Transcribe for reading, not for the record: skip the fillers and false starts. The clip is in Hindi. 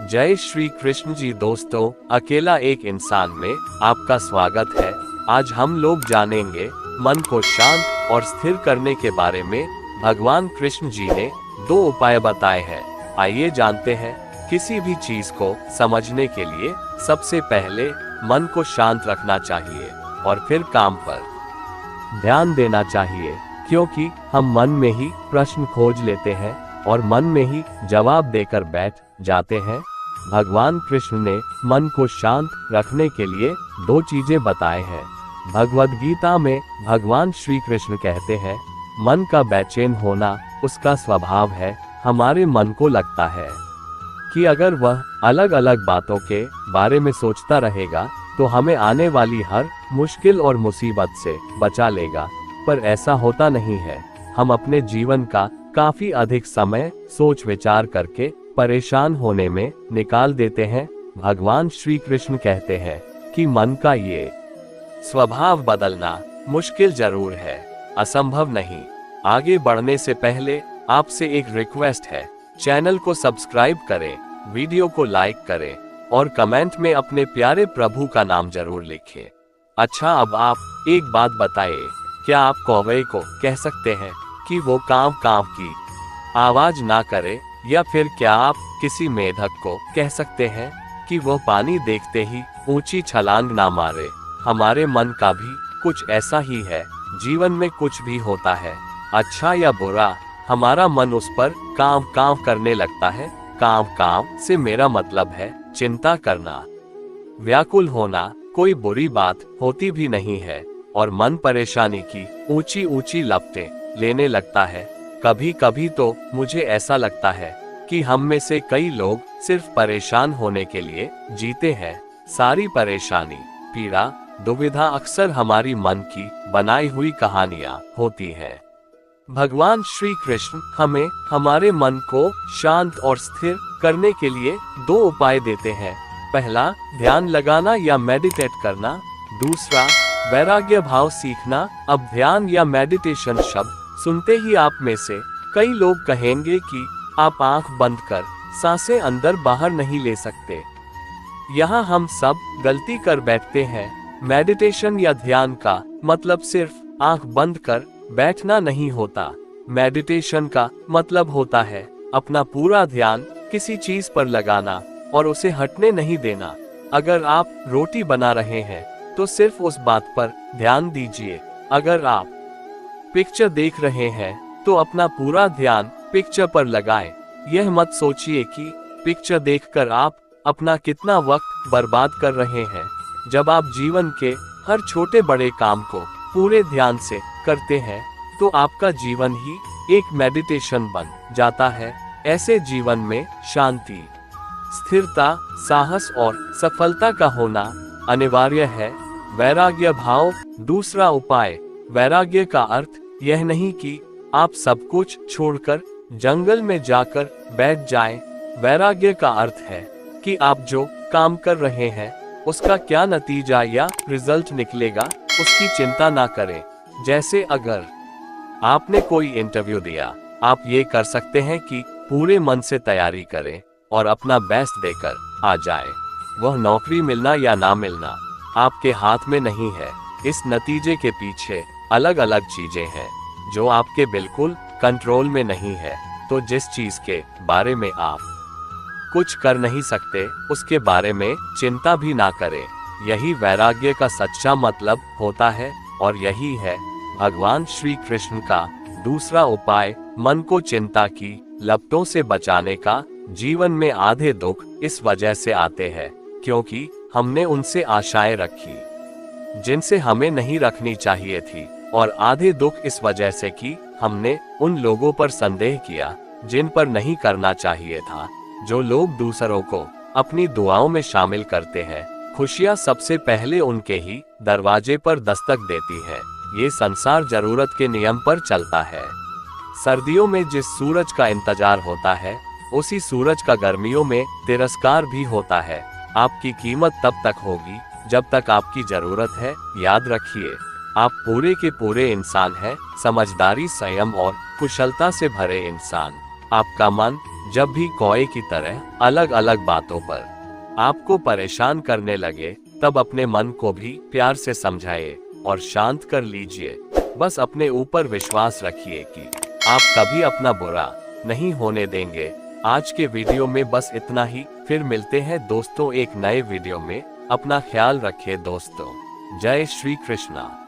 जय श्री कृष्ण जी। दोस्तों, अकेला एक इंसान में आपका स्वागत है। आज हम लोग जानेंगे मन को शांत और स्थिर करने के बारे में। भगवान कृष्ण जी ने 2 उपाय बताए हैं। आइए जानते हैं। किसी भी चीज को समझने के लिए सबसे पहले मन को शांत रखना चाहिए और फिर काम पर ध्यान देना चाहिए, क्योंकि हम मन में ही प्रश्न खोज लेते हैं और मन में ही जवाब देकर बैठ जाते हैं। भगवान कृष्ण ने मन को शांत रखने के लिए 2 चीजें बताए हैं। भगवद गीता में भगवान श्री कृष्ण कहते हैं, मन का बेचैन होना उसका स्वभाव है। हमारे मन को लगता है कि अगर वह अलग अलग बातों के बारे में सोचता रहेगा तो हमें आने वाली हर मुश्किल और मुसीबत से बचा लेगा, पर ऐसा होता नहीं है। हम अपने जीवन का काफी अधिक समय सोच विचार करके परेशान होने में निकाल देते हैं। भगवान श्री कृष्ण कहते हैं कि मन का ये स्वभाव बदलना मुश्किल जरूर है, असंभव नहीं। आगे बढ़ने से पहले आपसे एक रिक्वेस्ट है, चैनल को सब्सक्राइब करें, वीडियो को लाइक करें और कमेंट में अपने प्यारे प्रभु का नाम जरूर लिखें। अच्छा, अब आप एक बात बताइए, क्या आप कौवे को कह सकते हैं कि वो कांव कांव की आवाज ना करे, या फिर क्या आप किसी मेढक को कह सकते हैं कि वो पानी देखते ही ऊंची छलांग ना मारे? हमारे मन का भी कुछ ऐसा ही है। जीवन में कुछ भी होता है, अच्छा या बुरा, हमारा मन उस पर कांव कांव करने लगता है। कांव कांव से मेरा मतलब है चिंता करना, व्याकुल होना। कोई बुरी बात होती भी नहीं है और मन परेशानी की ऊंची ऊंची लपटें लेने लगता है। कभी कभी तो मुझे ऐसा लगता है कि हम में से कई लोग सिर्फ परेशान होने के लिए जीते हैं। सारी परेशानी, पीड़ा, दुविधा अक्सर हमारी मन की बनाई हुई कहानियां होती हैं। भगवान श्री कृष्ण हमें हमारे मन को शांत और स्थिर करने के लिए 2 उपाय देते हैं। पहला, ध्यान लगाना या मेडिटेट करना। दूसरा, वैराग्य भाव सीखना। अब ध्यान या मेडिटेशन शब्द सुनते ही आप में से कई लोग कहेंगे कि आप आंख बंद कर सांसें अंदर बाहर नहीं ले सकते। यहाँ हम सब गलती कर बैठते हैं। मेडिटेशन या ध्यान का मतलब सिर्फ आंख बंद कर बैठना नहीं होता। मेडिटेशन का मतलब होता है अपना पूरा ध्यान किसी चीज पर लगाना और उसे हटने नहीं देना। अगर आप रोटी बना रहे हैं तो सिर्फ उस बात पर ध्यान दीजिए। अगर आप पिक्चर देख रहे हैं तो अपना पूरा ध्यान पिक्चर पर लगाएं। यह मत सोचिए कि पिक्चर देखकर आप अपना कितना वक्त बर्बाद कर रहे हैं। जब आप जीवन के हर छोटे बड़े काम को पूरे ध्यान से करते हैं तो आपका जीवन ही एक मेडिटेशन बन जाता है। ऐसे जीवन में शांति, स्थिरता, साहस और सफलता का होना अनिवार्य है। वैराग्य भाव। दूसरा उपाय, वैराग्य का अर्थ यह नहीं कि आप सब कुछ छोड़कर जंगल में जाकर बैठ जाएं। वैराग्य का अर्थ है कि आप जो काम कर रहे हैं उसका क्या नतीजा या रिजल्ट निकलेगा उसकी चिंता ना करें। जैसे अगर आपने कोई इंटरव्यू दिया, आप ये कर सकते हैं कि पूरे मन से तैयारी करें और अपना बेस्ट देकर आ जाए। वह नौकरी मिलना या ना मिलना आपके हाथ में नहीं है। इस नतीजे के पीछे अलग अलग चीजें हैं जो आपके बिल्कुल कंट्रोल में नहीं है। तो जिस चीज के बारे में आप कुछ कर नहीं सकते उसके बारे में चिंता भी ना करें। यही वैराग्य का सच्चा मतलब होता है और यही है भगवान श्री कृष्ण का दूसरा उपाय, मन को चिंता की लपटों से बचाने का। जीवन में आधे दुख इस वजह से आते हैं क्योंकि हमने उनसे आशाएं रखी जिनसे हमें नहीं रखनी चाहिए थी, और आधे दुख इस वजह से कि हमने उन लोगों पर संदेह किया जिन पर नहीं करना चाहिए था। जो लोग दूसरों को अपनी दुआओं में शामिल करते हैं, खुशियां सबसे पहले उनके ही दरवाजे पर दस्तक देती है। ये संसार जरूरत के नियम पर चलता है। सर्दियों में जिस सूरज का इंतजार होता है उसी सूरज का गर्मियों में तिरस्कार भी होता है। आपकी कीमत तब तक होगी जब तक आपकी जरूरत है। याद रखिए, आप पूरे के पूरे इंसान हैं, समझदारी, संयम और कुशलता से भरे इंसान। आपका मन जब भी कौए की तरह अलग अलग बातों पर आपको परेशान करने लगे, तब अपने मन को भी प्यार से समझाइए और शांत कर लीजिए। बस अपने ऊपर विश्वास रखिए कि आप कभी अपना बुरा नहीं होने देंगे। आज के वीडियो में बस इतना ही। फिर मिलते हैं दोस्तों एक नए वीडियो में। अपना ख्याल रखिए दोस्तों। जय श्री कृष्णा।